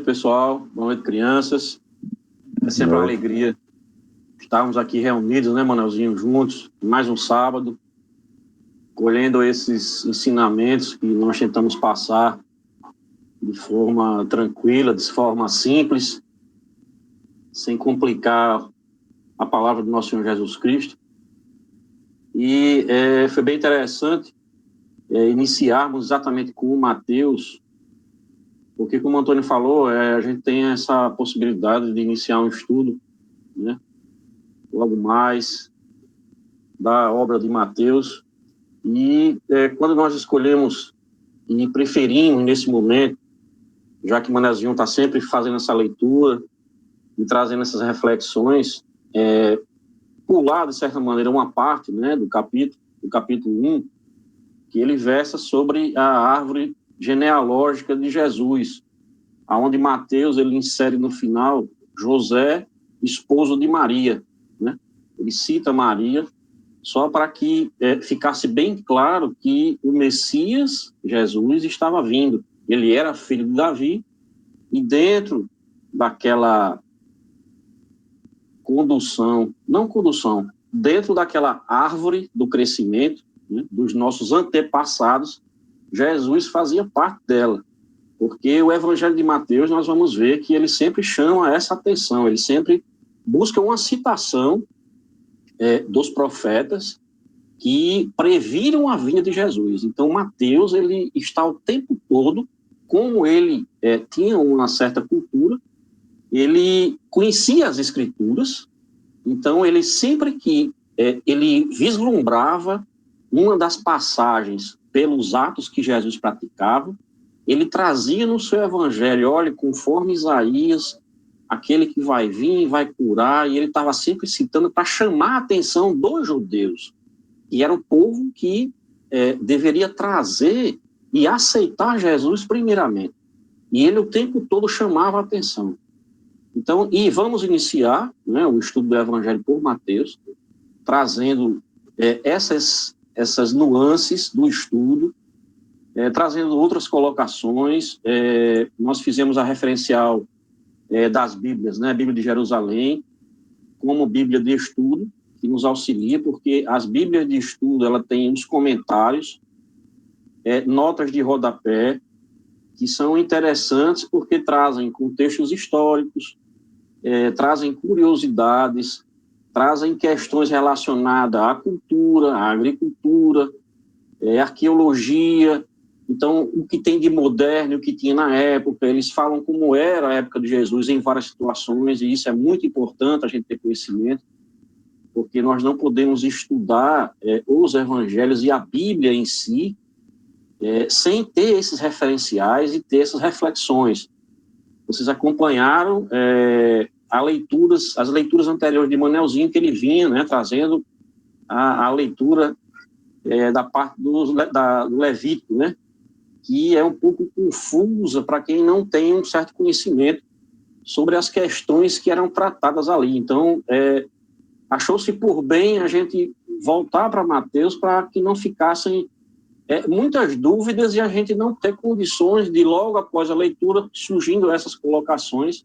pessoal. Boa noite, crianças. É sempre uma alegria estarmos aqui reunidos, né, Manelzinho, juntos, mais um sábado, colhendo esses ensinamentos que nós tentamos passar de forma tranquila, de forma simples, sem complicar a palavra do nosso Senhor Jesus Cristo. E foi bem interessante iniciarmos exatamente com o Mateus, porque, como o Antônio falou, a gente tem essa possibilidade de iniciar um estudo, né, logo mais, da obra de Mateus. E quando nós escolhemos e preferimos, nesse momento, já que Manezinho está sempre fazendo essa leitura e trazendo essas reflexões, pular, de certa maneira, uma parte, né, do capítulo 1, que ele versa sobre a árvore genealógica de Jesus, aonde Mateus ele insere no final José, esposo de Maria, né? Ele cita Maria só para que ficasse bem claro que o Messias, Jesus, estava vindo. Ele era filho de Davi e dentro daquela dentro daquela árvore do crescimento, né, dos nossos antepassados, Jesus fazia parte dela. Porque o Evangelho de Mateus, nós vamos ver que ele sempre chama essa atenção, ele sempre busca uma citação dos profetas que previram a vinda de Jesus. Então, Mateus, ele está o tempo todo, como ele tinha uma certa cultura, ele conhecia as Escrituras, então ele sempre que ele vislumbrava uma das passagens pelos atos que Jesus praticava, ele trazia no seu evangelho, olha, conforme Isaías, aquele que vai vir, vai curar, e ele estava sempre citando para chamar a atenção dos judeus, que era o povo que deveria trazer e aceitar Jesus primeiramente. E ele o tempo todo chamava a atenção. Então, e vamos iniciar, né, o estudo do evangelho por Mateus, trazendo essas nuances do estudo, trazendo outras colocações. Nós fizemos a referencial das Bíblias, né? A Bíblia de Jerusalém, como Bíblia de estudo, que nos auxilia, porque as Bíblias de estudo, ela tem os comentários, notas de rodapé, que são interessantes porque trazem contextos históricos, trazem curiosidades, trazem questões relacionadas à cultura, à agricultura, arqueologia. Então, o que tem de moderno, o que tinha na época, eles falam como era a época de Jesus em várias situações, e isso é muito importante a gente ter conhecimento, porque nós não podemos estudar os evangelhos e a Bíblia em si sem ter esses referenciais e ter essas reflexões. Vocês acompanharam as leituras anteriores de Manelzinho, que ele vinha, né, trazendo a leitura da parte do Levítico, né, que é um pouco confusa para quem não tem um certo conhecimento sobre as questões que eram tratadas ali. Então, achou-se por bem a gente voltar para Mateus para que não ficassem muitas dúvidas e a gente não ter condições de, logo após a leitura, surgindo essas colocações,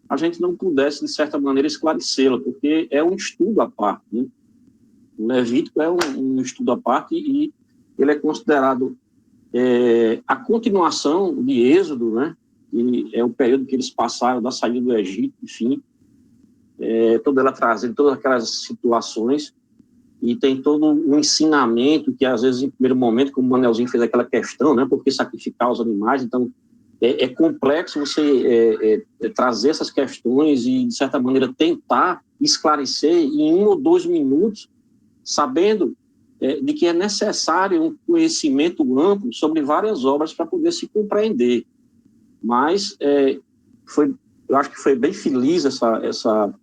a gente não pudesse, de certa maneira, esclarecê-la, porque é um estudo à parte, né? O Levítico é um estudo à parte e ele é considerado a continuação de Êxodo, né? E é o período que eles passaram da saída do Egito, enfim, toda ela trazendo todas aquelas situações, e tem todo um ensinamento que, às vezes, em primeiro momento, como o Manelzinho fez aquela questão, né, por que sacrificar os animais, então é complexo você trazer essas questões e, de certa maneira, tentar esclarecer em 1 ou 2 minutos, sabendo de que é necessário um conhecimento amplo sobre várias obras para poder se compreender. Mas eu acho que foi bem feliz essa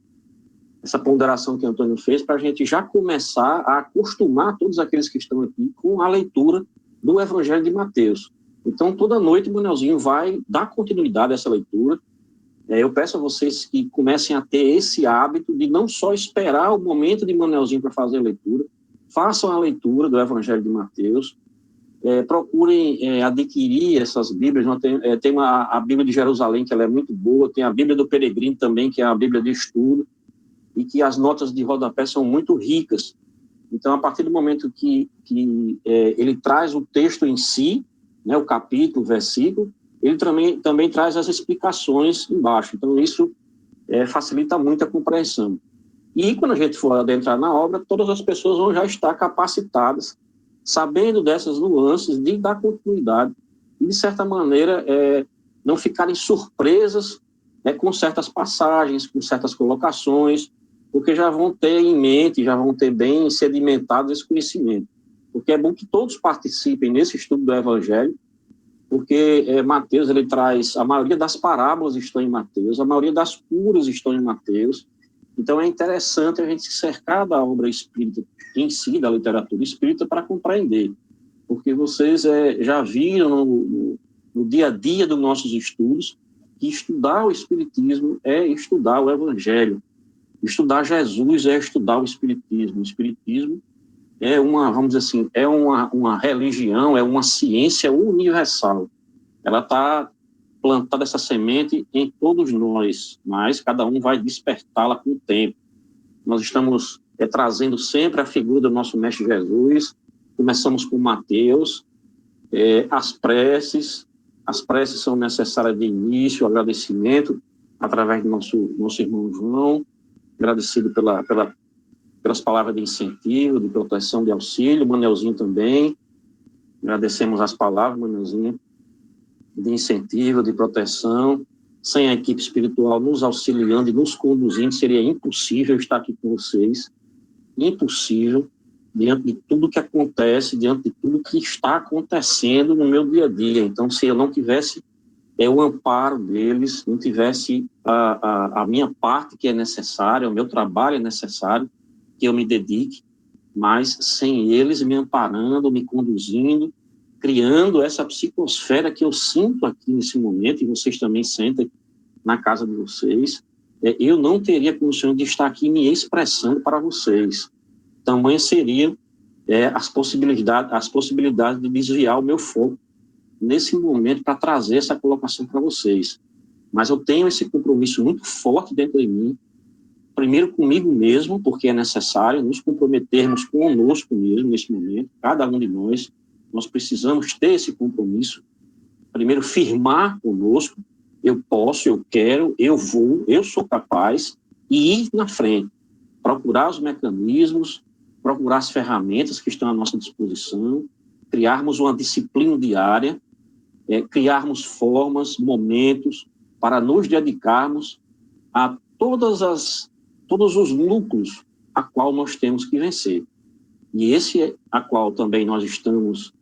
ponderação que o Antônio fez, para a gente já começar a acostumar todos aqueles que estão aqui com a leitura do Evangelho de Mateus. Então, toda noite o Manelzinho vai dar continuidade a essa leitura. Eu peço a vocês que comecem a ter esse hábito de não só esperar o momento de Manelzinho para fazer a leitura, façam a leitura do Evangelho de Mateus, procurem adquirir essas Bíblias. Tem a Bíblia de Jerusalém, que ela é muito boa, tem a Bíblia do Peregrino também, que é a Bíblia de estudo, e que as notas de rodapé são muito ricas. Então, a partir do momento que ele traz o texto em si, né, o capítulo, o versículo, ele também traz as explicações embaixo. Então, isso facilita muito a compreensão. E quando a gente for adentrar na obra, todas as pessoas vão já estar capacitadas, sabendo dessas nuances, de dar continuidade e, de certa maneira, não ficarem surpresas com certas passagens, com certas colocações, porque já vão ter em mente, já vão ter bem sedimentado esse conhecimento. Porque é bom que todos participem nesse estudo do Evangelho, porque Mateus, ele traz, a maioria das parábolas estão em Mateus, a maioria das curas estão em Mateus. Então é interessante a gente se cercar da obra espírita em si, da literatura espírita, para compreender. Porque vocês já viram no dia a dia dos nossos estudos que estudar o Espiritismo é estudar o Evangelho. Estudar Jesus é estudar o Espiritismo. O Espiritismo é vamos dizer assim, é uma religião, é uma ciência universal. Ela está plantada, essa semente, em todos nós, mas cada um vai despertá-la com o tempo. Nós estamos trazendo sempre a figura do nosso Mestre Jesus. Começamos com Mateus, as preces são necessárias de início, o agradecimento, através do nosso irmão João, agradecido pelas palavras de incentivo, de proteção, de auxílio, Manelzinho também, agradecemos as palavras, Manelzinho, de incentivo, de proteção. Sem a equipe espiritual nos auxiliando e nos conduzindo, seria impossível estar aqui com vocês, impossível, diante de tudo que acontece, diante de tudo que está acontecendo no meu dia a dia. Então, se eu não tivesse o amparo deles, não tivesse a minha parte que é necessária, o meu trabalho é necessário, que eu me dedique, mas sem eles me amparando, me conduzindo, criando essa psicosfera que eu sinto aqui nesse momento, e vocês também sentem na casa de vocês, eu não teria condição de estar aqui me expressando para vocês. Tamanho seriam as possibilidades de desviar o meu foco nesse momento para trazer essa colocação para vocês. Mas eu tenho esse compromisso muito forte dentro de mim, primeiro comigo mesmo, porque é necessário nos comprometermos conosco mesmo nesse momento, cada um de nós precisamos ter esse compromisso, primeiro firmar conosco, eu posso, eu quero, eu vou, eu sou capaz, e ir na frente, procurar os mecanismos, procurar as ferramentas que estão à nossa disposição, criarmos uma disciplina diária, criarmos formas, momentos, para nos dedicarmos a todos os núcleos a qual nós temos que vencer. E esse é a qual também nós estamos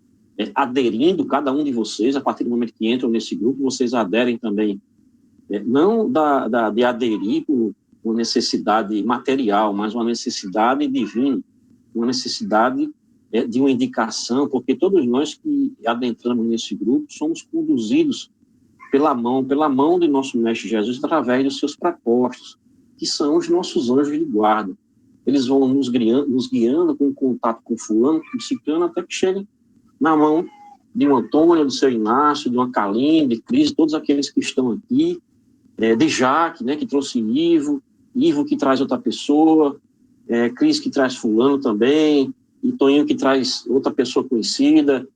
aderindo, cada um de vocês, a partir do momento que entram nesse grupo, vocês aderem também, não de aderir por uma necessidade material, mas uma necessidade divina, uma necessidade de uma indicação, porque todos nós que adentramos nesse grupo somos conduzidos pela mão de nosso Mestre Jesus, através dos seus prepostos, que são os nossos anjos de guarda. Eles vão nos guiando com contato com fulano, com ciclano, até que chegue na mão de um Antônio, do seu Inácio, de uma Kaline, de Cris, todos aqueles que estão aqui, de Jaque, né, que trouxe Ivo que traz outra pessoa, Cris que traz fulano também, e Toninho que traz outra pessoa conhecida,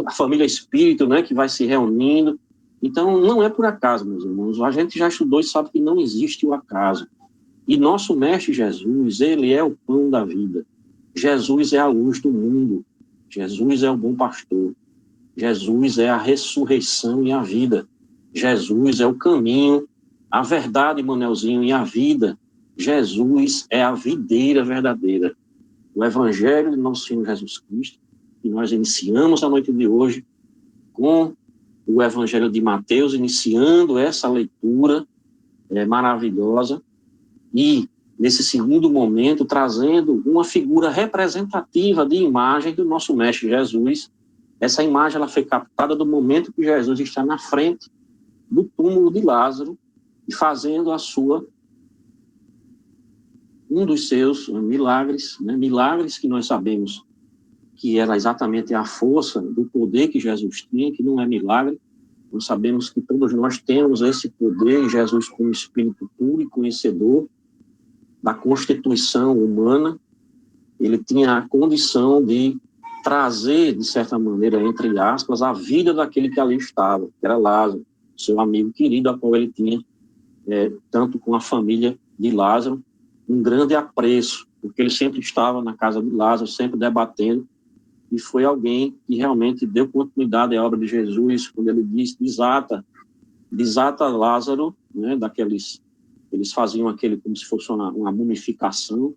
a família Espírito, né, que vai se reunindo. Então, não é por acaso, meus irmãos. A gente já estudou e sabe que não existe o acaso. E nosso Mestre Jesus, ele é o pão da vida. Jesus é a luz do mundo. Jesus é o bom pastor. Jesus é a ressurreição e a vida. Jesus é o caminho, a verdade, Manelzinho, e a vida. Jesus é a videira verdadeira. O Evangelho de nosso Senhor Jesus Cristo, que nós iniciamos a noite de hoje com o Evangelho de Mateus, iniciando essa leitura maravilhosa, e, nesse segundo momento, trazendo uma figura representativa de imagem do nosso Mestre Jesus. Essa imagem ela foi captada do momento que Jesus está na frente do túmulo de Lázaro e fazendo um dos seus milagres, né? Milagres que nós sabemos que era exatamente a força do poder que Jesus tinha, que não é milagre. Nós sabemos que todos nós temos esse poder, Jesus como espírito puro e conhecedor da constituição humana, ele tinha a condição de trazer, de certa maneira, entre aspas, a vida daquele que ali estava, que era Lázaro, seu amigo querido, a qual ele tinha, tanto com a família de Lázaro, um grande apreço, porque ele sempre estava na casa de Lázaro, sempre debatendo, e foi alguém que realmente deu continuidade à obra de Jesus, quando ele disse, desata Lázaro, né, eles faziam aquele como se fosse uma mumificação,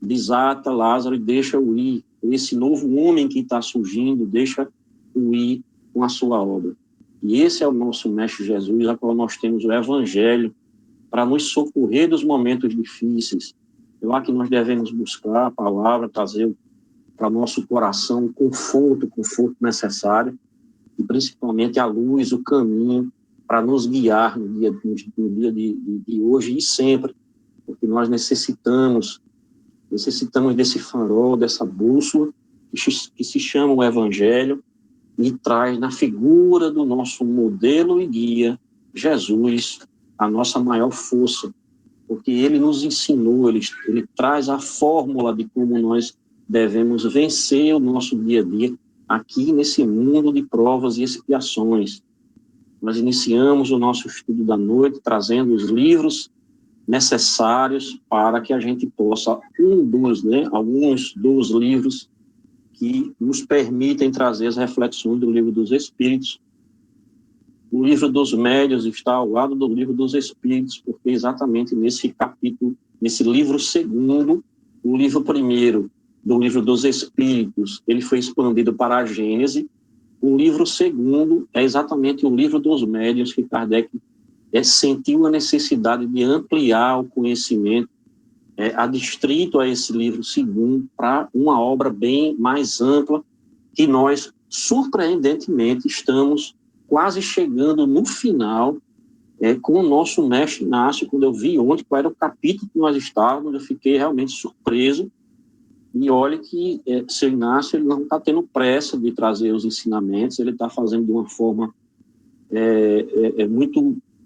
desata Lázaro e deixa-o ir, esse novo homem que está surgindo, deixa-o ir com a sua obra. E esse é o nosso Mestre Jesus, a qual nós temos o Evangelho, para nos socorrer dos momentos difíceis. É lá que nós devemos buscar a palavra, trazer para o nosso coração o conforto necessário, e principalmente a luz, o caminho, para nos guiar no dia de hoje e sempre, porque nós necessitamos desse farol, dessa bússola, que se chama o Evangelho, e traz na figura do nosso modelo e guia, Jesus, a nossa maior força, porque ele nos ensinou, ele traz a fórmula de como nós devemos vencer o nosso dia a dia aqui nesse mundo de provas e expiações. Nós iniciamos o nosso estudo da noite trazendo os livros necessários para que a gente possa, alguns dos livros que nos permitem trazer as reflexões do livro dos Espíritos. O livro dos Médiuns está ao lado do livro dos Espíritos, porque exatamente nesse capítulo, nesse livro segundo, o livro primeiro do livro dos Espíritos, ele foi expandido para a Gênese. O livro segundo é exatamente o livro dos Médiuns, que Kardec sentiu a necessidade de ampliar o conhecimento adstrito a esse livro segundo para uma obra bem mais ampla, que nós, surpreendentemente, estamos quase chegando no final com o nosso mestre Inácio. Quando eu vi ontem qual era o capítulo que nós estávamos, eu fiquei realmente surpreso. E olha que seu Inácio, ele não está tendo pressa de trazer os ensinamentos, ele está fazendo de uma forma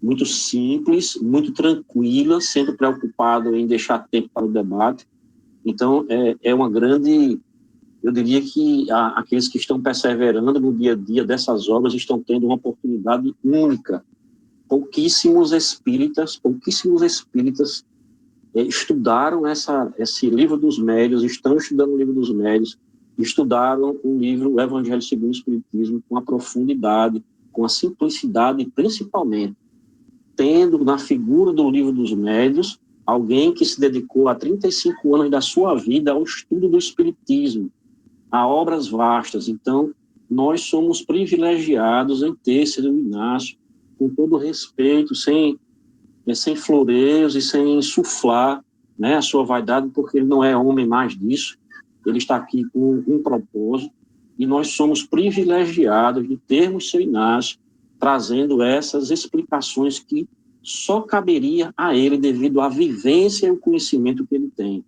muito simples, muito tranquila, sempre preocupado em deixar tempo para o debate. Então, é uma grande... Eu diria que aqueles que estão perseverando no dia a dia dessas obras estão tendo uma oportunidade única. Pouquíssimos espíritas estudaram esse livro dos Médiuns, estão estudando o livro dos Médiuns, estudaram o livro O Evangelho segundo o Espiritismo com a profundidade, com a simplicidade, e principalmente tendo na figura do livro dos Médiuns alguém que se dedicou há 35 anos da sua vida ao estudo do Espiritismo, a obras vastas. Então, nós somos privilegiados em ter seu Inácio, com todo respeito, sem floreios e sem insuflar, né, a sua vaidade, porque ele não é homem mais disso, ele está aqui com um propósito, e nós somos privilegiados de termos seu Inácio trazendo essas explicações que só caberia a ele devido à vivência e o conhecimento que ele tem.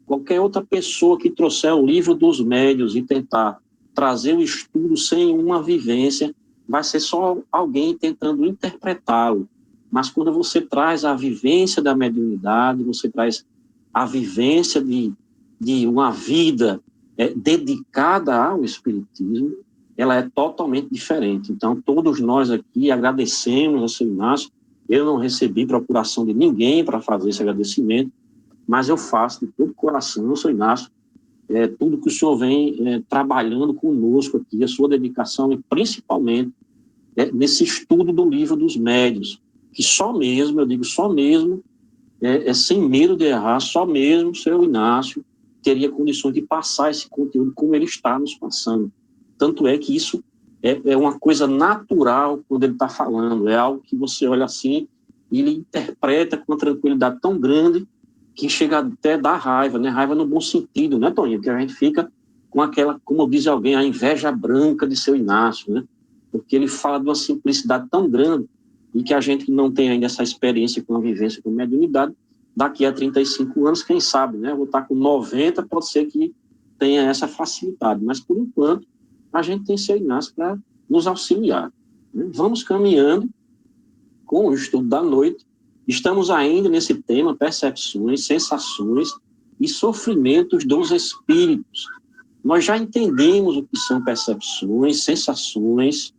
Qualquer outra pessoa que trouxer o livro dos Médiuns e tentar trazer o estudo sem uma vivência, vai ser só alguém tentando interpretá-lo. Mas quando você traz a vivência da mediunidade, você traz a vivência de uma vida dedicada ao Espiritismo, ela é totalmente diferente. Então, todos nós aqui agradecemos ao seu Inácio. Eu não recebi procuração de ninguém para fazer esse agradecimento, mas eu faço de todo o coração, seu Inácio, tudo que o senhor vem trabalhando conosco aqui, a sua dedicação, e principalmente nesse estudo do livro dos Médiuns, que só mesmo, eu digo só mesmo, sem medo de errar, só mesmo o seu Inácio teria condições de passar esse conteúdo como ele está nos passando. Tanto é que isso é uma coisa natural quando ele está falando, é algo que você olha assim e ele interpreta com uma tranquilidade tão grande que chega até a dar raiva, né? Raiva no bom sentido, né, Toninho? Que a gente fica com aquela, como diz alguém, a inveja branca de seu Inácio, né? Porque ele fala de uma simplicidade tão grande e que a gente que não tem ainda essa experiência com a vivência com mediunidade, daqui a 35 anos, quem sabe, né? Eu vou estar com 90, pode ser que tenha essa facilidade, mas, por enquanto, a gente tem seu Inácio para nos auxiliar. Né? Vamos caminhando com o estudo da noite. Estamos ainda nesse tema, percepções, sensações e sofrimentos dos espíritos. Nós já entendemos o que são percepções, sensações.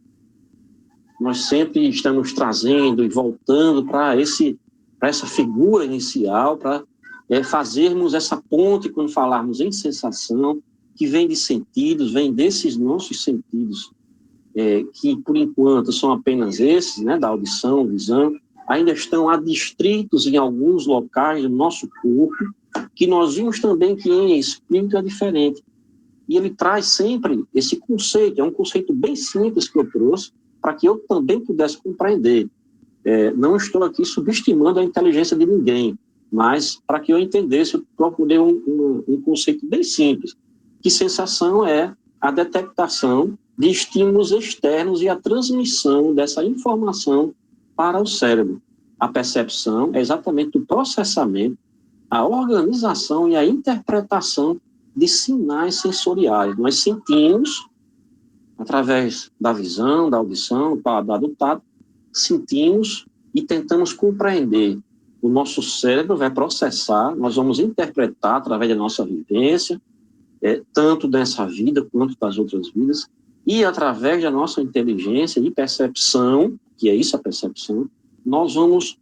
Nós sempre estamos trazendo e voltando para essa figura inicial, para fazermos essa ponte quando falarmos em sensação, que vem de sentidos, vem desses nossos sentidos, que por enquanto são apenas esses, né, da audição, visão, ainda estão adstritos em alguns locais do nosso corpo, que nós vimos também que em espírito é diferente. E ele traz sempre esse conceito, é um conceito bem simples que eu trouxe, para que eu também pudesse compreender. Não estou aqui subestimando a inteligência de ninguém, mas para que eu entendesse, eu procurei um conceito bem simples, que sensação é a detectação de estímulos externos e a transmissão dessa informação para o cérebro. A percepção é exatamente o processamento, a organização e a interpretação de sinais sensoriais. Nós sentimos, através da visão, da audição, do paladar, do tato, sentimos e tentamos compreender. O nosso cérebro vai processar, nós vamos interpretar através da nossa vivência, tanto dessa vida quanto das outras vidas, e através da nossa inteligência e percepção, que é isso a percepção, nós vamos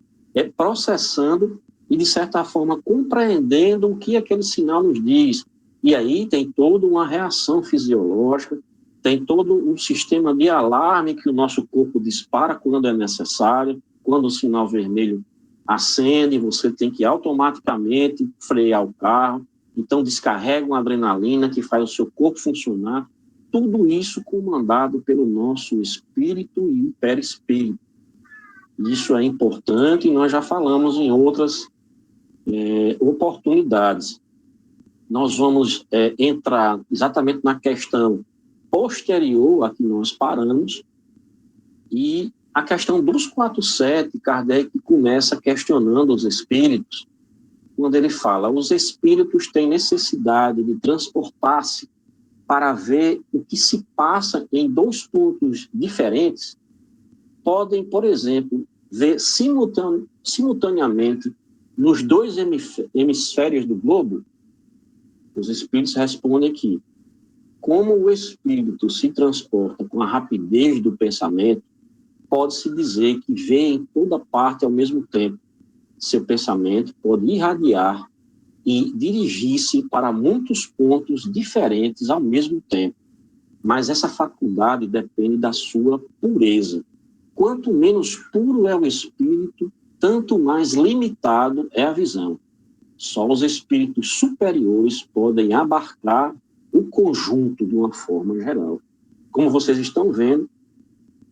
processando e, de certa forma, compreendendo o que aquele sinal nos diz. E aí tem toda uma reação fisiológica, tem todo um sistema de alarme que o nosso corpo dispara quando é necessário, quando o sinal vermelho acende, você tem que automaticamente frear o carro, então descarrega uma adrenalina que faz o seu corpo funcionar, tudo isso comandado pelo nosso espírito e perispírito. Isso é importante e nós já falamos em outras oportunidades. Nós vamos entrar exatamente na questão posterior a que nós paramos, e a questão dos 4.7, Kardec começa questionando os espíritos, quando ele fala, os espíritos têm necessidade de transportar-se para ver o que se passa em dois pontos diferentes, podem, por exemplo, ver simultaneamente nos dois hemisférios do globo. Os espíritos respondem que, como o espírito se transporta com a rapidez do pensamento, pode-se dizer que vê em toda parte ao mesmo tempo. Seu pensamento pode irradiar e dirigir-se para muitos pontos diferentes ao mesmo tempo. Mas essa faculdade depende da sua pureza. Quanto menos puro é o espírito, tanto mais limitado é a visão. Só os espíritos superiores podem abarcar o conjunto de uma forma geral. Como vocês estão vendo,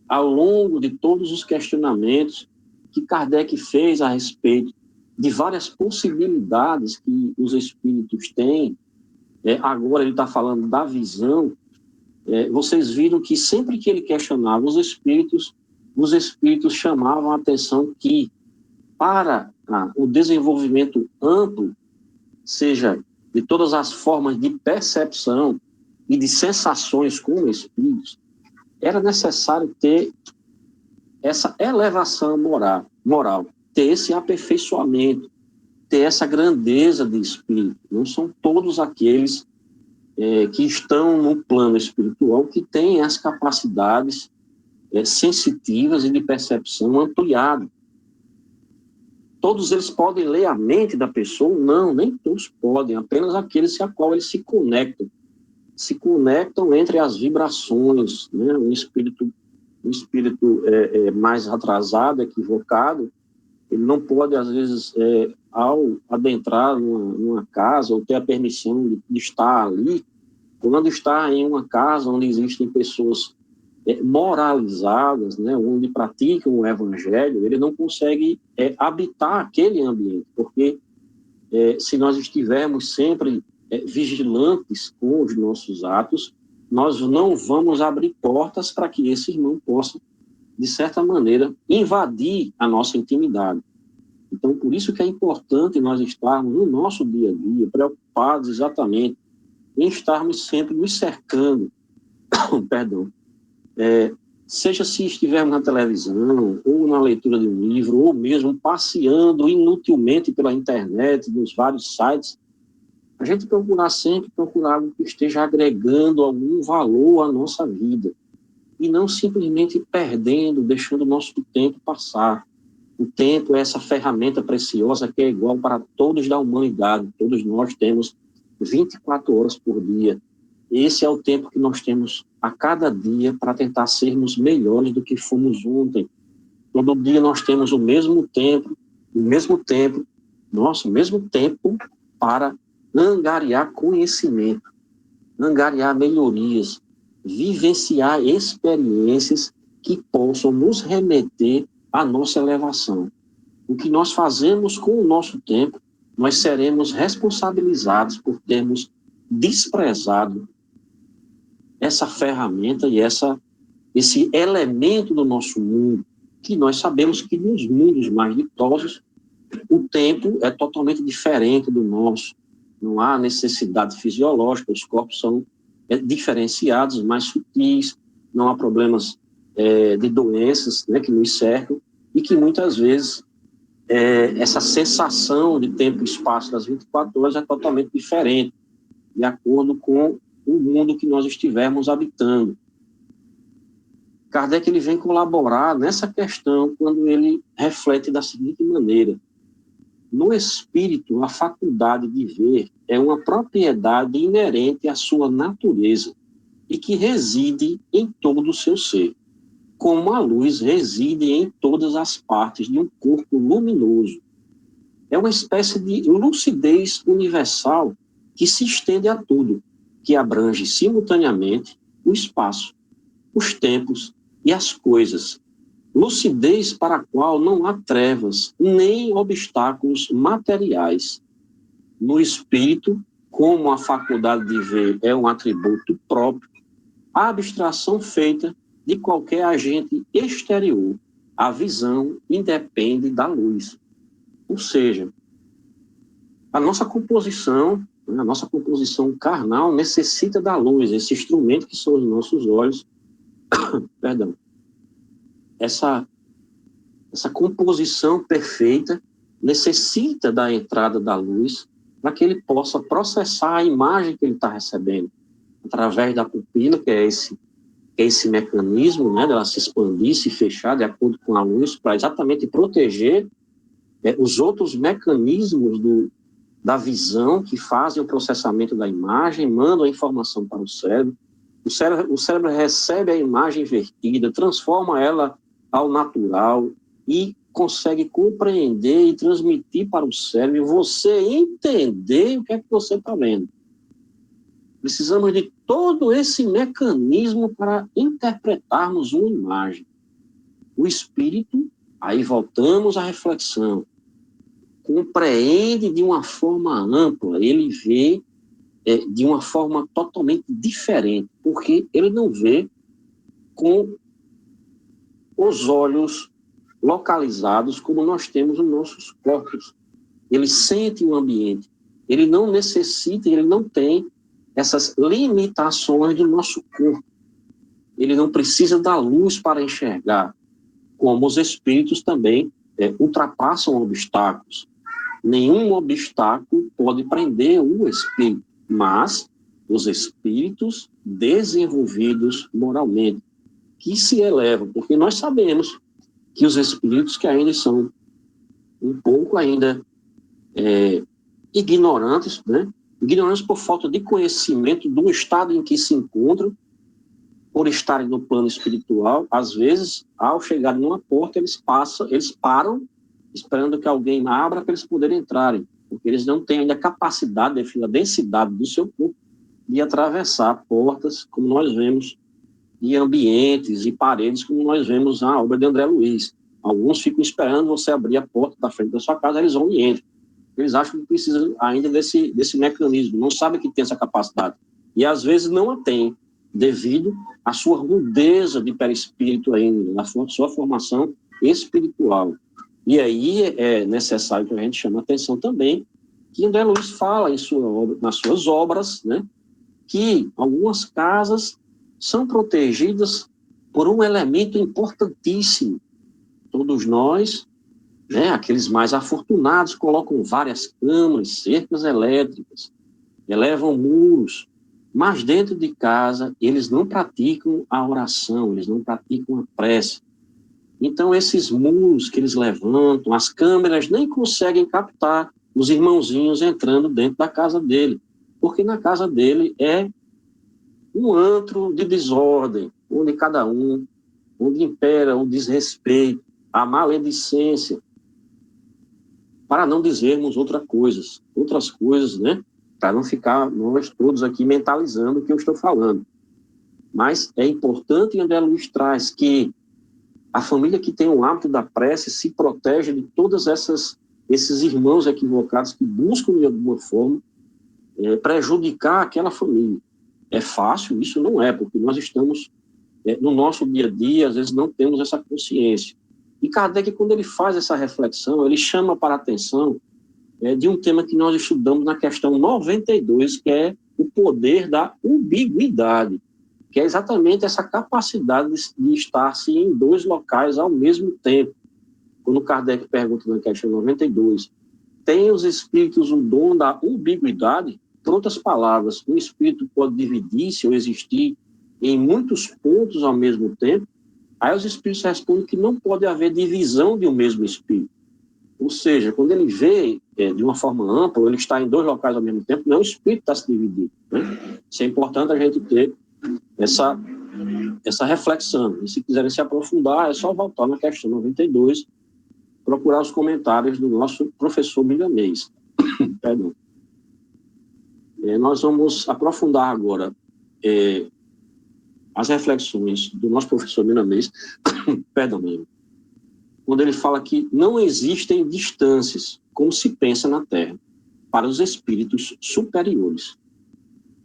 ao longo de todos os questionamentos que Kardec fez a respeito de várias possibilidades que os espíritos têm, agora ele está falando da visão, vocês viram que sempre que ele questionava os espíritos chamavam a atenção que, para o desenvolvimento amplo, seja de todas as formas de percepção e de sensações como espíritos, era necessário ter essa elevação moral, ter esse aperfeiçoamento, ter essa grandeza de espírito. Não são todos aqueles que estão no plano espiritual que têm as capacidades sensitivas e de percepção ampliada. Todos eles podem ler a mente da pessoa? Não, nem todos podem, apenas aqueles a qual eles se conectam entre as vibrações, né? Um espírito mais atrasado, equivocado, ele não pode, às vezes, ao adentrar numa casa ou ter a permissão de estar ali, quando está em uma casa onde existem pessoas moralizadas, né, onde praticam o evangelho, ele não consegue habitar aquele ambiente, porque se nós estivermos sempre vigilantes com os nossos atos, nós não vamos abrir portas para que esse irmão possa, de certa maneira, invadir a nossa intimidade. Então, por isso que é importante nós estarmos no nosso dia a dia preocupados exatamente em estarmos sempre nos cercando, perdão, seja se estivermos na televisão, ou na leitura de um livro, ou mesmo passeando inutilmente pela internet, nos vários sites, a gente sempre procurar algo que esteja agregando algum valor à nossa vida, e não simplesmente perdendo, deixando o nosso tempo passar. O tempo é essa ferramenta preciosa que é igual para todos da humanidade. Todos nós temos 24 horas por dia. Esse é o tempo que nós temos a cada dia para tentar sermos melhores do que fomos ontem. Todo dia nós temos o mesmo tempo para angariar conhecimento, angariar melhorias, vivenciar experiências que possam nos remeter à nossa elevação. O que nós fazemos com o nosso tempo, nós seremos responsabilizados por termos desprezado essa ferramenta e esse elemento do nosso mundo, que nós sabemos que nos mundos mais ditosos, o tempo é totalmente diferente do nosso. Não há necessidade fisiológica, os corpos são diferenciados, mais sutis, não há problemas de doenças, né, que nos cercam, e que muitas vezes essa sensação de tempo e espaço das 24 horas é totalmente diferente, de acordo com o mundo que nós estivermos habitando. Kardec ele vem colaborar nessa questão quando ele reflete da seguinte maneira: no espírito, a faculdade de ver é uma propriedade inerente à sua natureza e que reside em todo o seu ser, como a luz reside em todas as partes de um corpo luminoso. É uma espécie de lucidez universal que se estende a tudo, que abrange simultaneamente o espaço, os tempos e as coisas. Lucidez para a qual não há trevas, nem obstáculos materiais. No espírito, como a faculdade de ver é um atributo próprio, a abstração feita de qualquer agente exterior, a visão independe da luz. Ou seja, a nossa composição carnal necessita da luz, esse instrumento que são os nossos olhos, perdão. Essa composição perfeita necessita da entrada da luz para que ele possa processar a imagem que ele está recebendo, através da pupila, que é esse mecanismo, né, dela se expandir, se fechar de acordo com a luz, para exatamente proteger os outros mecanismos da visão que fazem o processamento da imagem, mandam a informação para o cérebro. O cérebro recebe a imagem invertida, transforma ela ao natural e consegue compreender e transmitir para o cérebro, você entender o que é que você está vendo. Precisamos de todo esse mecanismo para interpretarmos uma imagem. O espírito, aí voltamos à reflexão, compreende de uma forma ampla, ele vê de uma forma totalmente diferente, porque ele não vê com os olhos localizados como nós temos nos nossos corpos. Ele sente o ambiente, ele não necessita, ele não tem essas limitações do nosso corpo. Ele não precisa da luz para enxergar, como os espíritos também ultrapassam obstáculos. Nenhum obstáculo pode prender o espírito, mas os espíritos desenvolvidos moralmente, que se elevam, porque nós sabemos que os espíritos que ainda são um pouco ainda ignorantes, né? Ignorantes por falta de conhecimento do estado em que se encontram, por estarem no plano espiritual, às vezes, ao chegar numa porta, eles param, esperando que alguém abra para eles poderem entrarem, porque eles não têm ainda a capacidade, devido à densidade do seu corpo, de atravessar portas, como nós vemos, e ambientes e paredes, como nós vemos na obra de André Luiz. Alguns ficam esperando você abrir a porta da frente da sua casa, eles vão e entram. Eles acham que precisam ainda desse mecanismo, não sabem que tem essa capacidade. E às vezes não a tem, devido à sua rudeza de perispírito ainda, na sua formação espiritual. E aí é necessário que a gente chame a atenção também que André Luiz fala nas suas obras, né, que algumas casas são protegidas por um elemento importantíssimo. Todos nós, né, aqueles mais afortunados, colocam várias câmaras, cercas elétricas, elevam muros, mas dentro de casa eles não praticam a oração, eles não praticam a prece. Então, esses muros que eles levantam, as câmeras nem conseguem captar os irmãozinhos entrando dentro da casa dele, porque na casa dele é um antro de desordem, onde impera o desrespeito, a maledicência, para não dizermos outras coisas, né? Para não ficar nós todos aqui mentalizando o que eu estou falando. Mas é importante, André Luiz traz, que a família que tem o hábito da prece se protege de todas esses irmãos equivocados que buscam, de alguma forma, prejudicar aquela família. É fácil? Isso não é, porque nós estamos no nosso dia a dia, às vezes não temos essa consciência. E Kardec, quando ele faz essa reflexão, ele chama para a atenção de um tema que nós estudamos na questão 92, que é o poder da ubiguidade, que é exatamente essa capacidade de estar-se em dois locais ao mesmo tempo. Quando Kardec pergunta na questão 92, tem os espíritos o dom da ubiguidade? Por outras palavras, um espírito pode dividir-se ou existir em muitos pontos ao mesmo tempo? Aí os espíritos respondem que não pode haver divisão de um mesmo espírito. Ou seja, quando ele vê de uma forma ampla, ele está em dois locais ao mesmo tempo, não é o espírito que está se dividindo. Né? Isso é importante a gente ter essa reflexão. E se quiserem se aprofundar, é só voltar na questão 92, procurar os comentários do nosso professor Milanês. Perdão. Nós vamos aprofundar agora as reflexões do nosso professor Milanês, perdão, mesmo, quando ele fala que não existem distâncias, como se pensa na Terra, para os espíritos superiores.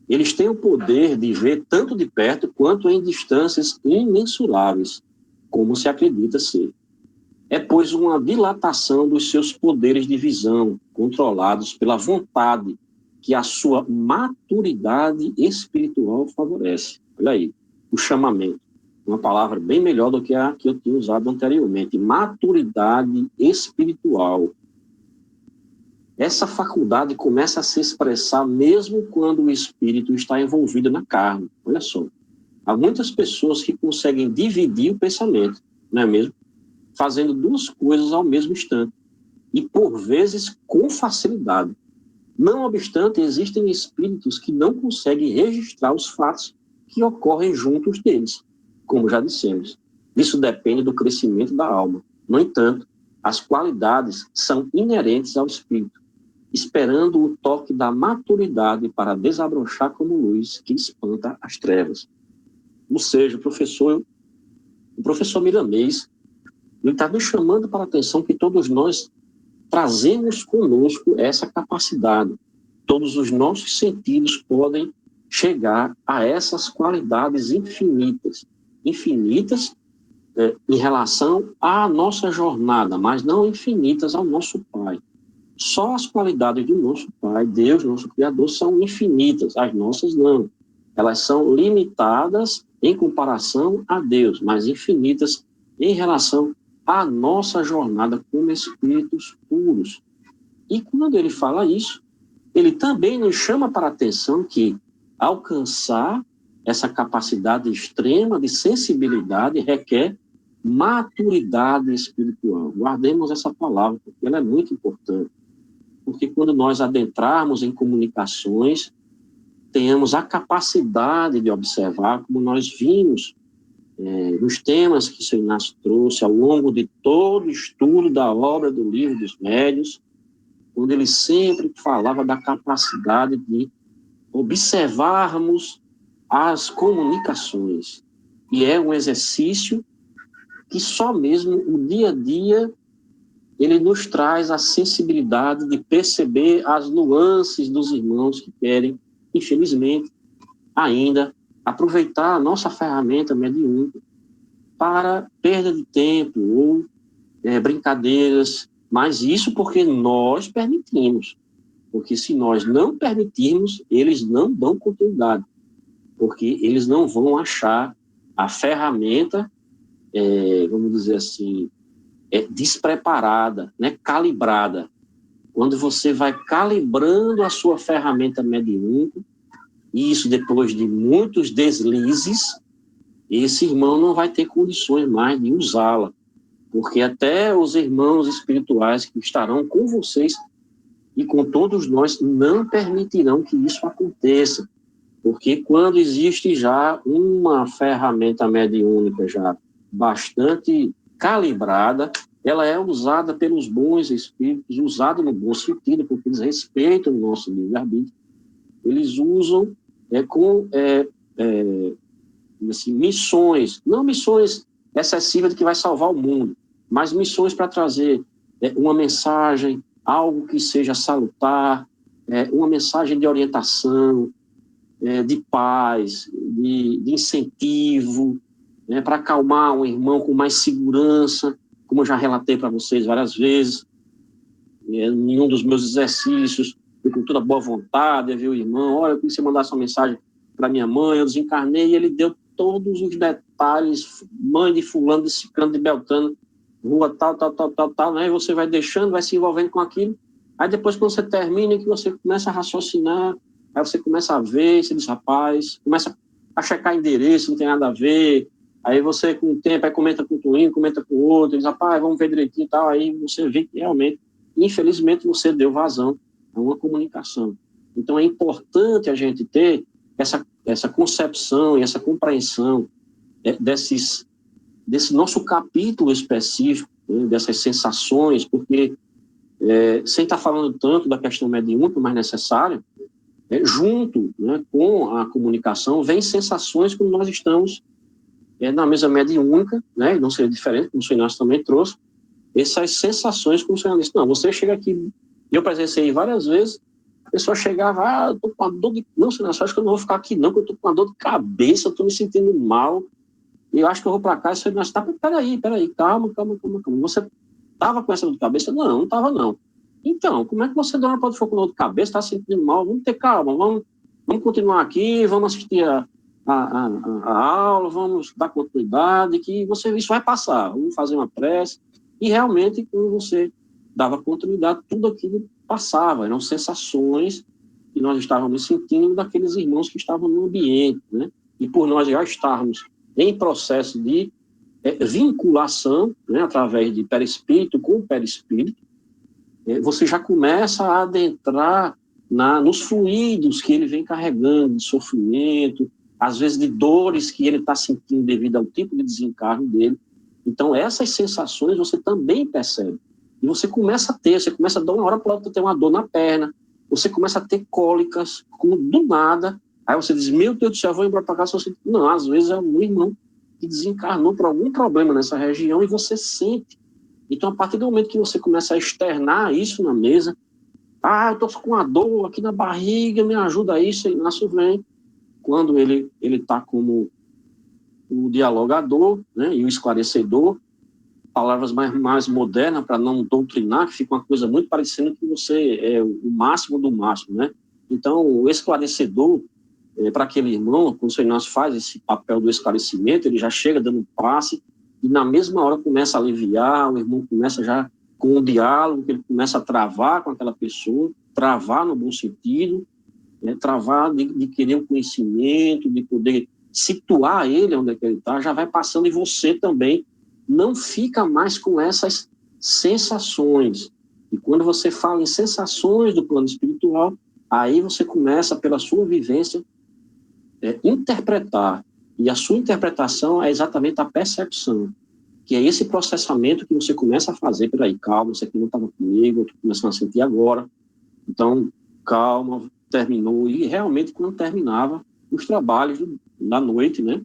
Eles têm o poder de ver tanto de perto quanto em distâncias imensuráveis, como se acredita ser. É, pois, uma dilatação dos seus poderes de visão, controlados pela vontade que a sua maturidade espiritual favorece. Olha aí, o chamamento. Uma palavra bem melhor do que a que eu tinha usado anteriormente. Maturidade espiritual. Essa faculdade começa a se expressar mesmo quando o espírito está envolvido na carne. Olha só. Há muitas pessoas que conseguem dividir o pensamento, não é mesmo? Fazendo duas coisas ao mesmo instante. E, por vezes, com facilidade. Não obstante, existem espíritos que não conseguem registrar os fatos que ocorrem juntos deles, como já dissemos. Isso depende do crescimento da alma. No entanto, as qualidades são inerentes ao espírito, esperando o toque da maturidade para desabrochar como luz que espanta as trevas. Ou seja, o professor Milanês, ele está nos chamando para a atenção que todos nós trazemos conosco essa capacidade. Todos os nossos sentidos podem chegar a essas qualidades infinitas em relação à nossa jornada, mas não infinitas ao nosso Pai. Só as qualidades do nosso Pai, Deus, nosso Criador, são infinitas, as nossas não. Elas são limitadas em comparação a Deus, mas infinitas em relação à nossa jornada como espíritos puros. E quando ele fala isso, ele também nos chama para a atenção que alcançar essa capacidade extrema de sensibilidade requer maturidade espiritual. Guardemos essa palavra, porque ela é muito importante. Porque quando nós adentrarmos em comunicações, tenhamos a capacidade de observar, como nós vimos nos temas que o Senhor Inácio trouxe ao longo de todo o estudo da obra do Livro dos Médiuns, quando ele sempre falava da capacidade de observarmos as comunicações. E é um exercício que só mesmo o dia a dia ele nos traz a sensibilidade de perceber as nuances dos irmãos que querem, infelizmente, ainda aproveitar a nossa ferramenta mediúnica para perda de tempo ou brincadeiras, mas isso porque nós permitimos. Porque se nós não permitirmos, eles não dão continuidade. porque eles não vão achar a ferramenta, vamos dizer assim, despreparada, né, calibrada. Quando você vai calibrando a sua ferramenta mediúnica, e isso depois de muitos deslizes, esse irmão não vai ter condições mais de usá-la, porque até os irmãos espirituais que estarão com vocês e com todos nós não permitirão que isso aconteça, porque quando existe já uma ferramenta mediúnica já bastante calibrada, ela é usada pelos bons espíritos, usada no bom sentido, porque eles respeitam o nosso livre-arbítrio, eles usam assim, missões, não missões excessivas de que vai salvar o mundo, mas missões para trazer uma mensagem, algo que seja salutar, uma mensagem de orientação, de paz, de incentivo, para acalmar um irmão com mais segurança, como eu já relatei para vocês várias vezes, em um dos meus exercícios, eu com toda boa vontade, eu vi o irmão, olha, eu queria que você mandasse uma mensagem para minha mãe, eu desencarnei, e ele deu todos os detalhes, mãe de fulano, de ciclano, de beltrano, rua tal, né? E você vai deixando, vai se envolvendo com aquilo, aí depois quando você termina, que você começa a raciocinar, aí você começa a ver, você diz, rapaz, começa a checar endereço, não tem nada a ver, aí você com o tempo, aí comenta com um, comenta com o outro, diz, rapaz, vamos ver direitinho e tal, aí você vê que realmente, infelizmente, você deu vazão a uma comunicação. Então é importante a gente ter essa concepção e essa compreensão desse nosso capítulo específico, né, dessas sensações, porque sem estar falando tanto da questão mediúnica, mas necessária, junto, né, com a comunicação, vem sensações quando nós estamos na mesa mediúnica, né, não seria diferente, como o senhor Inácio também trouxe, essas sensações, como o senhor disse, não, você chega aqui, eu presenciei várias vezes, a pessoa chegava, eu tô com uma dor de... Não, senhor, acho que eu não vou ficar aqui não, porque eu tô com uma dor de cabeça, eu tô me sentindo mal, e eu acho que eu vou para cá, e o senhor Inácio, peraí, calma, você estava com essa dor de cabeça? Não estava não. Então, como é que você, dona Pode for com dor de cabeça, está se sentindo mal? Vamos ter calma, vamos continuar aqui, vamos assistir a aula, vamos dar continuidade, que isso vai passar, vamos fazer uma prece. E realmente, quando você dava continuidade, tudo aquilo passava, eram sensações que nós estávamos sentindo daqueles irmãos que estavam no ambiente, né? E por nós já estarmos em processo de vinculação, né, através de perispírito com perispírito, você já começa a adentrar nos fluidos que ele vem carregando, de sofrimento, às vezes de dores que ele está sentindo devido ao tipo de desencarno dele. Então, essas sensações você também percebe. E você começa a ter, de uma hora para outra ter uma dor na perna, você começa a ter cólicas, como do nada. Aí você diz, meu Deus do céu, vou embora para casa. Não, às vezes é um irmão que desencarnou por algum problema nessa região e você sente. Então, a partir do momento que você começa a externar isso na mesa, eu estou com uma dor aqui na barriga, me ajuda aí, Senhor Inácio vem. Quando ele está como o dialogador, né, e o esclarecedor, palavras mais modernas para não doutrinar, que fica uma coisa muito parecendo que você é o máximo do máximo, né? Então, o esclarecedor, para aquele irmão, quando o Senhor Inácio faz esse papel do esclarecimento, ele já chega dando um passe e na mesma hora começa a aliviar, o irmão começa já com um diálogo, que ele começa a travar com aquela pessoa, travar no bom sentido, travar de querer um conhecimento, de poder situar ele onde é que ele está, já vai passando e você também não fica mais com essas sensações. E quando você fala em sensações do plano espiritual, aí você começa, pela sua vivência, interpretar. E a sua interpretação é exatamente a percepção, que é esse processamento que você começa a fazer. Peraí, calma, isso aqui não estava comigo, eu estou começando a sentir agora. Então, calma, terminou. E realmente, quando terminava os trabalhos da noite, né,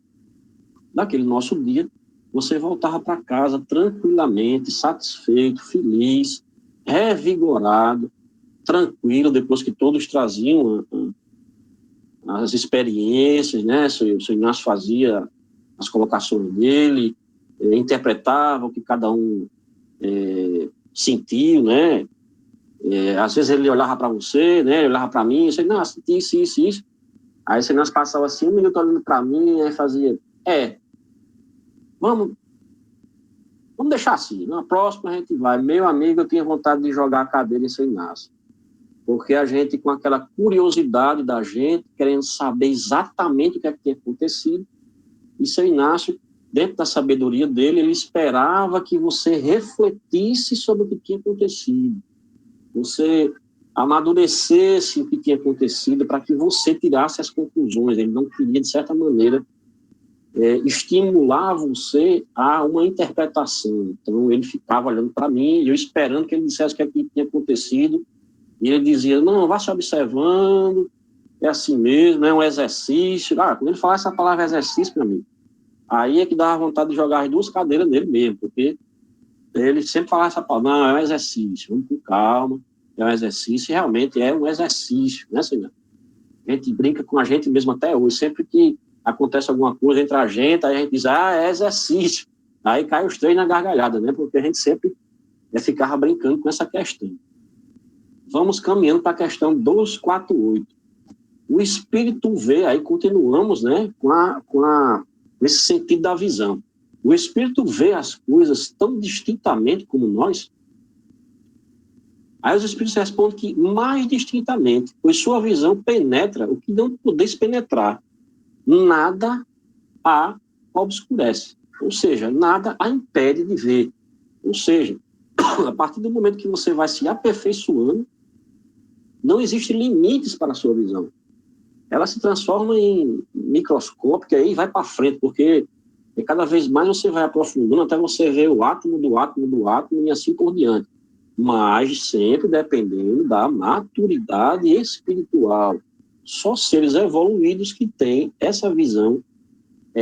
daquele nosso dia, você voltava para casa tranquilamente, satisfeito, feliz, revigorado, tranquilo, depois que todos traziam as experiências, né? O senhor Inácio fazia as colocações dele, interpretava o que cada um sentiu, né? Às vezes ele olhava para você, né? Ele olhava para mim, e disse, não, senti isso. Aí você nós passava assim, 1 minuto olhando para mim, aí fazia, vamos deixar assim, na próxima a gente vai. Meu amigo, eu tinha vontade de jogar a cadeira em São Inácio, porque a gente, com aquela curiosidade da gente, querendo saber exatamente o que é que tinha acontecido, e São Inácio, dentro da sabedoria dele, ele esperava que você refletisse sobre o que tinha acontecido, você amadurecesse o que tinha acontecido para que você tirasse as conclusões. Ele não queria, de certa maneira, estimular você a uma interpretação. Então, ele ficava olhando para mim, eu esperando que ele dissesse o que é que tinha acontecido, e ele dizia, não, vá se observando, é assim mesmo, é um exercício. Quando ele falava essa palavra exercício, meu amigo, aí é que dava vontade de jogar as 2 cadeiras nele mesmo, porque ele sempre falava essa palavra, não, é um exercício, vamos com calma, é um exercício, e realmente é um exercício, né, senhor? A gente brinca com a gente mesmo até hoje, sempre que acontece alguma coisa entre a gente, aí a gente diz, é exercício, aí cai os 3 na gargalhada, né, porque a gente sempre ficava brincando com essa questão. Vamos caminhando para a questão 248. O espírito vê, aí continuamos, né, nesse sentido da visão. O espírito vê as coisas tão distintamente como nós. Aí os espíritos respondem que mais distintamente, pois sua visão penetra o que não pudesse penetrar. Nada a obscurece. Ou seja, nada a impede de ver. Ou seja, a partir do momento que você vai se aperfeiçoando, não existem limites para a sua visão. Ela se transforma em microscópica e aí vai para frente, porque cada vez mais você vai aprofundando até você ver o átomo do átomo do átomo e assim por diante. Mas sempre dependendo da maturidade espiritual. Só seres evoluídos que têm essa visão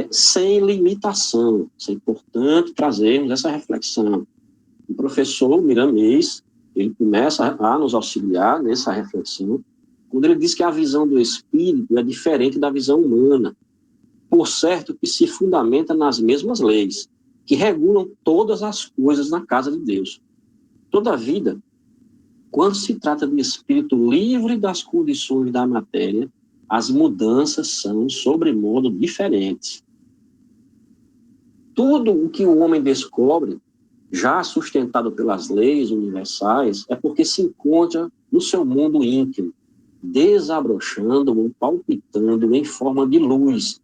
sem limitação. Isso é importante trazermos essa reflexão. O professor Miramês, ele começa a nos auxiliar nessa reflexão, quando ele diz que a visão do espírito é diferente da visão humana, por certo que se fundamenta nas mesmas leis, que regulam todas as coisas na casa de Deus. Todavia, quando se trata de espírito livre das condições da matéria, as mudanças são, sobremodo, diferentes. Tudo o que o homem descobre, já sustentado pelas leis universais, é porque se encontra no seu mundo íntimo, desabrochando ou palpitando em forma de luz,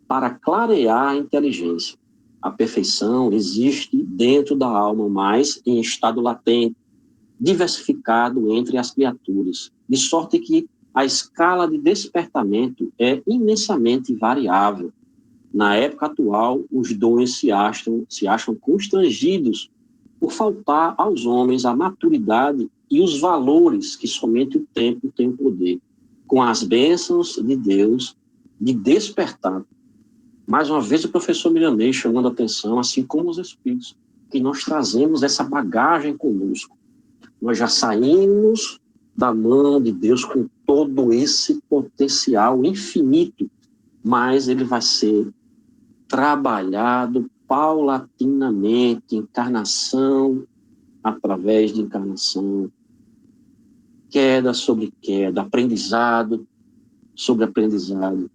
para clarear a inteligência. A perfeição existe dentro da alma, mas em estado latente, diversificado entre as criaturas, de sorte que a escala de despertamento é imensamente variável. Na época atual, os dons se acham constrangidos por faltar aos homens a maturidade e os valores que somente o tempo tem o poder, com as bênçãos de Deus, de despertar. Mais uma vez, o professor Miramês chamando a atenção, assim como os espíritos, que nós trazemos essa bagagem conosco. Nós já saímos da mão de Deus com todo esse potencial infinito, mas ele vai ser trabalhado paulatinamente, encarnação através de encarnação, queda sobre queda, aprendizado sobre aprendizado,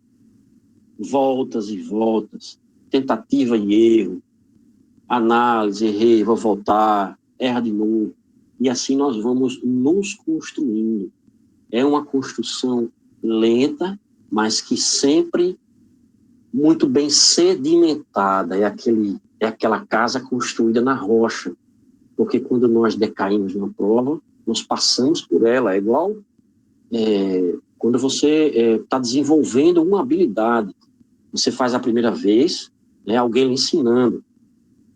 voltas e voltas, tentativa e erro, análise, errei, vou voltar, erra de novo, e assim nós vamos nos construindo. É uma construção lenta, mas que sempre muito bem sedimentada, é aquela casa construída na rocha, porque quando nós decaímos numa prova, nós passamos por ela, é igual quando você está desenvolvendo uma habilidade, você faz a primeira vez, alguém lhe ensinando,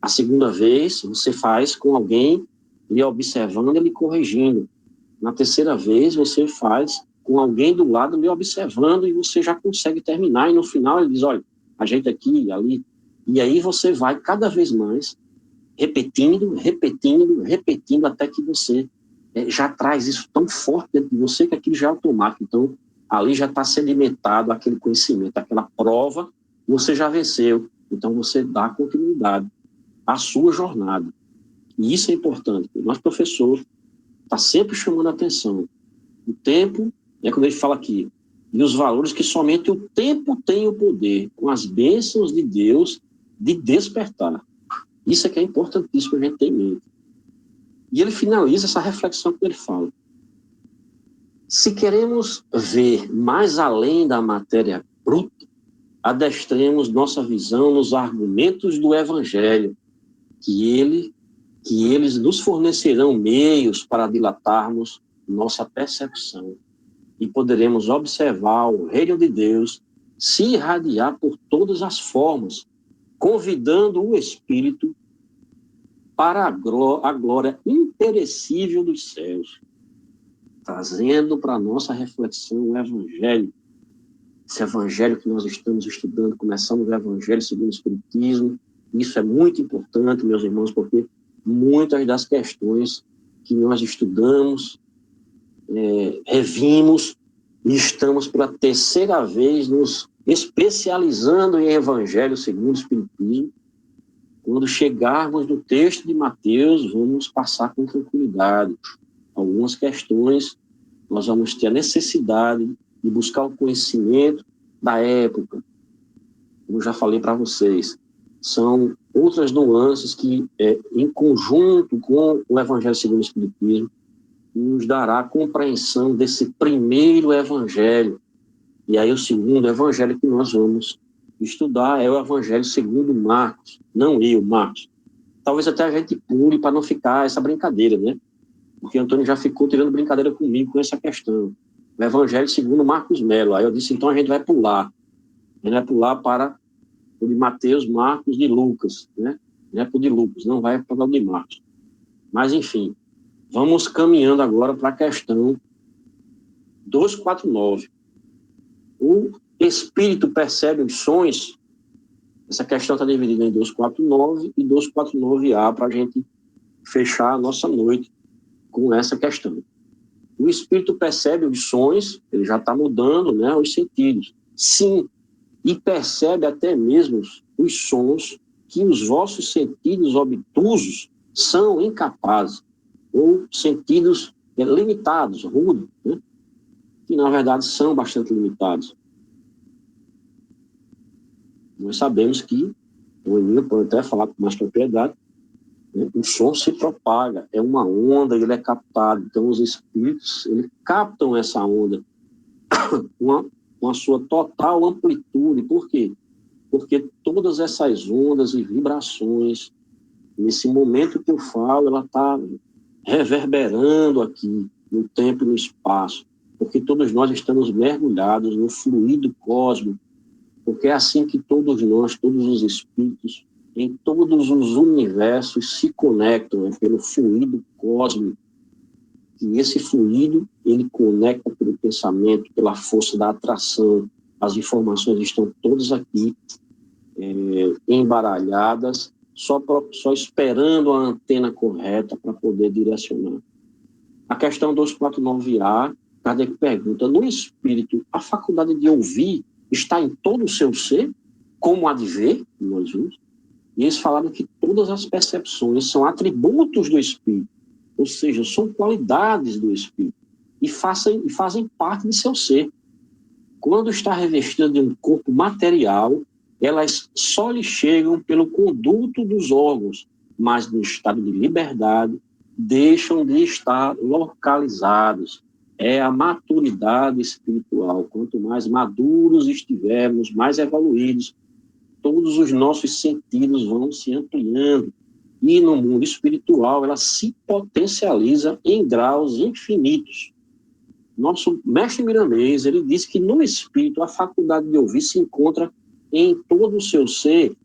a segunda vez você faz com alguém lhe observando e lhe corrigindo, na terceira vez você faz com alguém do lado lhe observando e você já consegue terminar, e no final ele diz, olha, a gente aqui, ali, e aí você vai cada vez mais repetindo, até que você já traz isso tão forte dentro de você que aquilo já é automático. Então, ali já está sedimentado aquele conhecimento, aquela prova, você já venceu. Então, você dá continuidade à sua jornada. E isso é importante. O nosso professor está sempre chamando a atenção. O tempo, quando ele fala aqui, e os valores que somente o tempo tem o poder, com as bênçãos de Deus, de despertar. Isso é que é importantíssimo a gente ter em mente. E ele finaliza essa reflexão que ele fala. Se queremos ver mais além da matéria bruta, adestremos nossa visão nos argumentos do Evangelho, que eles nos fornecerão meios para dilatarmos nossa percepção e poderemos observar o reino de Deus se irradiar por todas as formas, convidando o Espírito para a glória imperecível dos céus, trazendo para a nossa reflexão o Evangelho. Esse Evangelho que nós estamos estudando, começamos o Evangelho segundo o Espiritismo. Isso é muito importante, meus irmãos, porque muitas das questões que nós estudamos, revimos, e estamos pela terceira vez nos especializando em Evangelho segundo o Espiritismo. Quando chegarmos no texto de Mateus, vamos passar com tranquilidade. Algumas questões nós vamos ter a necessidade de buscar o conhecimento da época. Como já falei para vocês, são outras nuances que, em conjunto com o Evangelho segundo o Espiritismo, nos dará a compreensão desse primeiro Evangelho. E aí o segundo Evangelho que nós vamos estudar é o Evangelho segundo Marcos. Não eu, Marcos. Talvez até a gente pule para não ficar essa brincadeira, né? Porque Antônio já ficou tirando brincadeira comigo com essa questão. O Evangelho segundo Marcos Melo. Aí eu disse, então a gente vai pular. A gente vai pular para o de Mateus, Marcos e Lucas, né? Não é para o de Lucas, não vai para o de Marcos. Mas, enfim, vamos caminhando agora para a questão 249. O espírito percebe os sonhos. Essa questão está dividida em 249 e 249A para a gente fechar a nossa noite com essa questão. O espírito percebe os sonhos, ele já está mudando, né, os sentidos. Sim, e percebe até mesmo os sons que os vossos sentidos obtusos são incapazes, ou sentidos limitados, rudes, né, que na verdade são bastante limitados. Nós sabemos que, o Emílio pode até falar com mais propriedade, né, o som se propaga, é uma onda, ele é captado, então os espíritos eles captam essa onda com a sua total amplitude. Por quê? Porque todas essas ondas e vibrações, nesse momento que eu falo, ela está reverberando aqui, no tempo e no espaço, porque todos nós estamos mergulhados no fluido cósmico, porque é assim que todos nós, todos os espíritos, em todos os universos se conectam, pelo fluido cósmico. E esse fluido, ele conecta pelo pensamento, pela força da atração. As informações estão todas aqui, embaralhadas, só esperando a antena correta para poder direcionar. A questão 249A, Kardec pergunta, no espírito, a faculdade de ouvir está em todo o seu ser, como a de ver, nós vimos, e eles falaram que todas as percepções são atributos do espírito, ou seja, são qualidades do espírito, e fazem parte de seu ser. Quando está revestida de um corpo material, elas só lhe chegam pelo conduto dos órgãos, mas no estado de liberdade, deixam de estar localizados. É a maturidade espiritual. Quanto mais maduros estivermos, mais evoluídos, todos os nossos sentidos vão se ampliando. E no mundo espiritual, ela se potencializa em graus infinitos. Nosso mestre Miramês, ele diz que no espírito a faculdade de ouvir se encontra em todo o seu ser,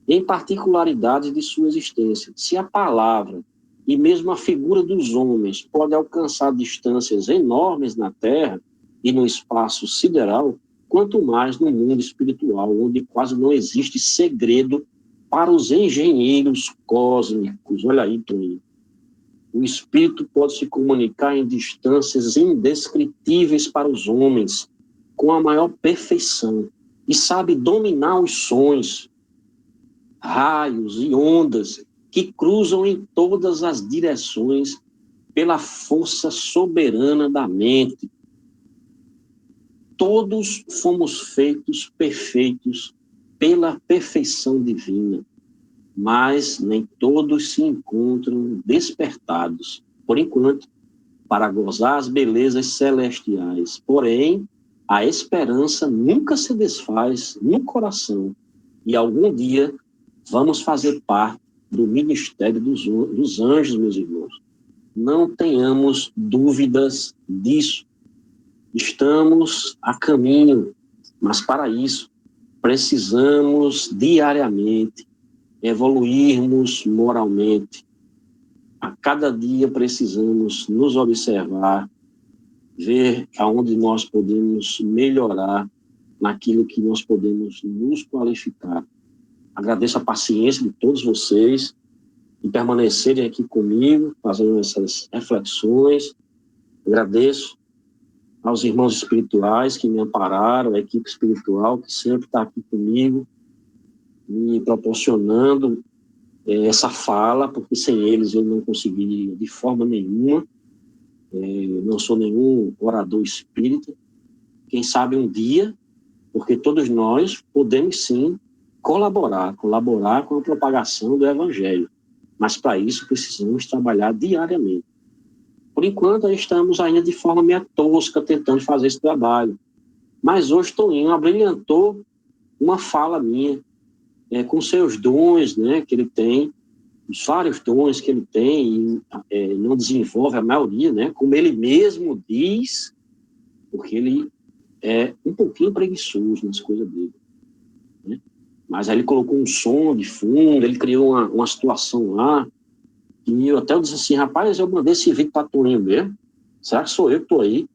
em particularidades de sua existência. Se a palavra e mesmo a figura dos homens pode alcançar distâncias enormes na Terra e no espaço sideral, quanto mais no mundo espiritual, onde quase não existe segredo para os engenheiros cósmicos. Olha aí, Toninho. O espírito pode se comunicar em distâncias indescritíveis para os homens, com a maior perfeição, e sabe dominar os sons, raios e ondas que cruzam em todas as direções pela força soberana da mente. todos fomos feitos perfeitos pela perfeição divina, mas nem todos se encontram despertados, por enquanto, para gozar as belezas celestiais. Porém, a esperança nunca se desfaz no coração, e algum dia vamos fazer parte do ministério dos anjos, meus irmãos. Não tenhamos dúvidas disso. Estamos a caminho, mas para isso precisamos diariamente evoluirmos moralmente. A cada dia precisamos nos observar, ver aonde nós podemos melhorar naquilo que nós podemos nos qualificar. Agradeço a paciência de todos vocês e permanecerem aqui comigo, fazendo essas reflexões. Agradeço aos irmãos espirituais que me ampararam, a equipe espiritual que sempre está aqui comigo, me proporcionando essa fala, porque sem eles eu não conseguiria de forma nenhuma. Eu não sou nenhum orador espírita. Quem sabe um dia, porque todos nós podemos sim colaborar com a propagação do Evangelho. Mas para isso precisamos trabalhar diariamente. Por enquanto, estamos ainda de forma meio tosca tentando fazer esse trabalho. Mas hoje Toninho abrilhantou uma fala minha, com seus dons, né, que ele tem, os vários dons que ele tem, e não desenvolve a maioria, né, como ele mesmo diz, porque ele é um pouquinho preguiçoso nas coisas dele. Né? Mas aí ele colocou um som de fundo, ele criou uma situação lá, e eu até disse assim, rapaz, eu mandei esse vídeo para Toninho mesmo, será que sou eu que estou aí?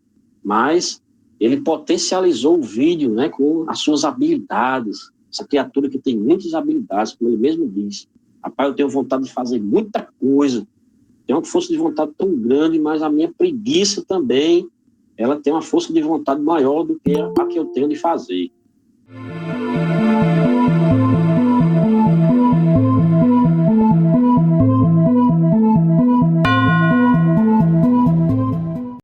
Mas ele potencializou o vídeo, né, com as suas habilidades, essa criatura que tem muitas habilidades, como ele mesmo diz. Rapaz, eu tenho vontade de fazer muita coisa, tenho uma força de vontade tão grande, mas a minha preguiça também, ela tem uma força de vontade maior do que a que eu tenho de fazer.